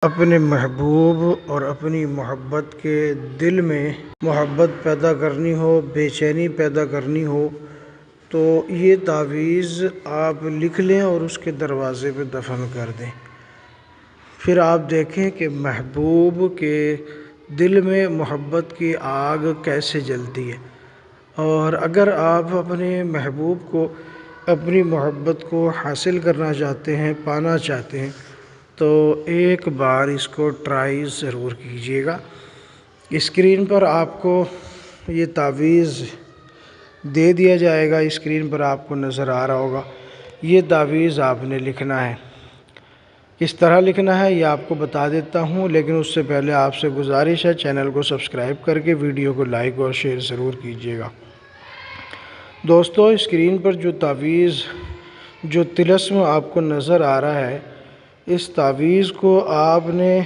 اپنے محبوب اور اپنی محبت کے دل میں محبت پیدا کرنی ہو، بے چینی پیدا کرنی ہو تو یہ تعویذ آپ لکھ لیں اور اس کے دروازے پہ دفن کر دیں۔ پھر آپ دیکھیں کہ محبوب کے دل میں محبت کی آگ کیسے جلتی ہے، اور اگر آپ اپنے محبوب کو، اپنی محبت کو حاصل کرنا چاہتے ہیں، پانا چاہتے ہیں تو ایک بار اس کو ٹرائی ضرور کیجیے گا۔ اسکرین پر آپ کو یہ تعویذ دے دیا جائے گا، اسکرین پر آپ کو نظر آ رہا ہوگا۔ یہ تعویذ آپ نے لکھنا ہے۔ کس طرح لکھنا ہے یہ آپ کو بتا دیتا ہوں، لیکن اس سے پہلے آپ سے گزارش ہے چینل کو سبسکرائب کر کے ویڈیو کو لائک اور شیئر ضرور کیجیے گا۔ دوستو، اسکرین پر جو تعویذ، جو طلسم آپ کو نظر آ رہا ہے، اس تعویذ کو آپ نے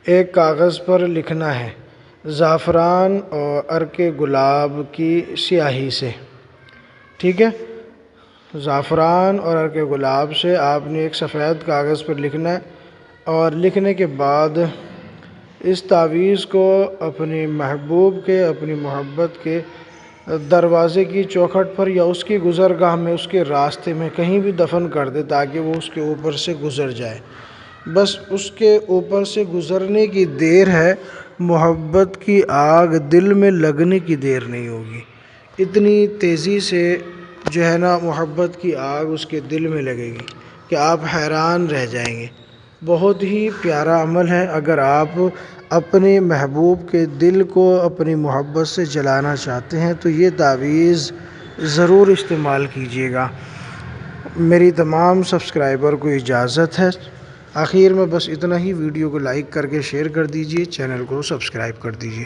ایک کاغذ پر لکھنا ہے زعفران اور عرق گلاب کی سیاہی سے۔ ٹھیک ہے، زعفران اور عرق گلاب سے آپ نے ایک سفید کاغذ پر لکھنا ہے، اور لکھنے کے بعد اس تعویذ کو اپنے محبوب کے، اپنی محبت کے دروازے کی چوکھٹ پر یا اس کی گزرگاہ میں، اس کے راستے میں کہیں بھی دفن کر دے تاکہ وہ اس کے اوپر سے گزر جائے۔ بس اس کے اوپر سے گزرنے کی دیر ہے، محبت کی آگ دل میں لگنے کی دیر نہیں ہوگی۔ اتنی تیزی سے جو ہے نا محبت کی آگ اس کے دل میں لگے گی کہ آپ حیران رہ جائیں گے۔ بہت ہی پیارا عمل ہے۔ اگر آپ اپنے محبوب کے دل کو اپنی محبت سے جلانا چاہتے ہیں تو یہ تعویذ ضرور استعمال کیجیے گا۔ میری تمام سبسکرائبر کو اجازت ہے، آخر میں بس اتنا ہی، ویڈیو کو لائک کر کے شیئر کر دیجیے، چینل کو سبسکرائب کر دیجیے۔